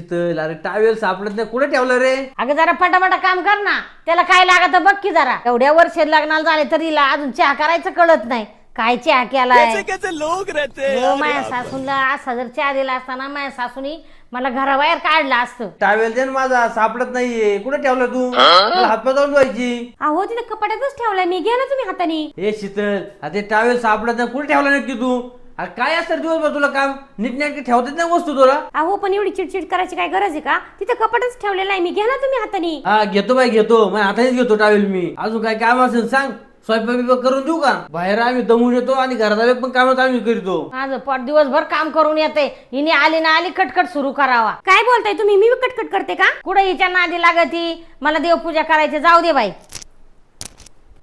शीतल, अरे टावेल सापडत नाही, कुठे ठेवलं रे? अगं जरा फटाफटा काम कर ना, त्याला काय लागत बघ की जरा. एवढ्या वर्ष लग्नाला झाले तरी हिला अजून चहा करायचं कळत नाही. काय चहा केलाय? लोग रहते माझ्या सासूला असा जर चहा दिला असताना माझ्या सासूनी मला घराबाहेर काढलं असतं. टावेल दे ना माझा, सापडत नाहीये, कुठे ठेवला तू? मला हातपाय जाऊन धुवायची. अहो तिथे कपाटातच ठेवलाय मी, घ्या ना तुम्ही हाताने. हे शीतल, आता टावेल सापडत नाही, कुठे ठेवला नक्की तू? अरे काय असतं दिवसभर तुला काम? नीटनेटके ठेवतात ना वस्तू तुला? अहो पण एवढी चिडचिड करायची काय गरज आहे का? तिथे कपाटच ठेवलेला आहे मी, घ्या ना तुम्ही हाताने. हा घेतो बाई घेतो, माझ्या हातानेच घेतो टावेल मी. अजून काय काम असेल सांग, स्वयंपाक बिपाक करून देऊ का? बाहेर आम्ही दमून येतो आणि घरात पण कामात आम्ही करतो. माझं पोट दिवसभर काम करून येते, हिने आली ना आली कटकट सुरू करावा. काय बोलताय तुम्ही? मी कटकट करते का? कुठे हिच्या नादी लागती? मला देवपूजा करायची, जाऊ दे बाई.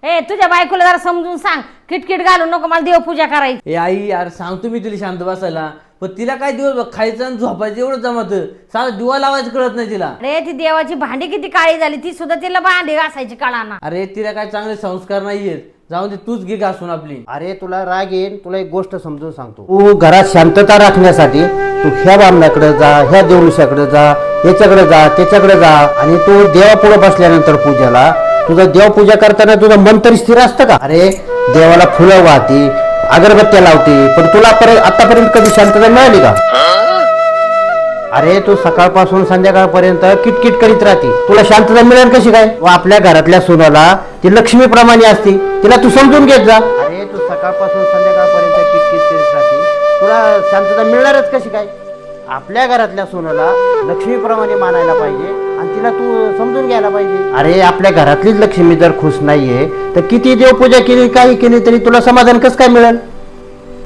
ए तुझ्या बायकोला जरा समजून सांग, किटकिट घालू नको, मला देवपूजा करायची. ए आई यार सांगतो मी तुला शांत बसायला, पण तिला काय दिवस खायचं आणि झोपायचं एवढं जमत, साधं दिवा लावायचं कळत नाही तिला. अरे ती देवाची भांडी किती काळी झाली, ती सुद्धा तिला भांडी घासायची कळाना. अरे तिला काय चांगले संस्कार नाहीयेत, जाऊन दे तूच घे घासून आपली. अरे तुला राग येईल, तुला एक गोष्ट समजून सांगतो. तू घरात शांतता राखण्यासाठी तू ह्या बामणाकडे जा, ह्या देवळीशाकडे जा, याच्याकडे जा, त्याच्याकडे जा, आणि तू देवापुढे बसल्यानंतर पूजेला तुझं देवपूजा करताना तुझं मन तरी स्थिर असतं का? अरे देवाला फुलं वाहती, अगरबत्त्या लावते, पण तुला आतापर्यंत कधी शांतता मिळाली का? अरे तू सकाळपासून संध्याकाळपर्यंत किटकिट करीत राहते, तुला शांतता मिळेल कशी काय? व आपल्या घरातल्या सुनाला ती लक्ष्मी प्रमाणे असते, तिला तू समजून घेत जा. अरे तू सकाळपासून संध्याकाळपर्यंत किटकिट करीत राहते, तुला शांतता मिळणारच कशी काय? आपल्या घरातल्या सुनाला लक्ष्मीप्रमाणे मानायला पाहिजे आणि तिला तू समजून घ्यायला पाहिजे. अरे आपल्या घरातलीच लक्ष्मी जर खुश नाहीये तर किती देवपूजा केली, काही केली तरी तुला समाधान कसं काय मिळेल?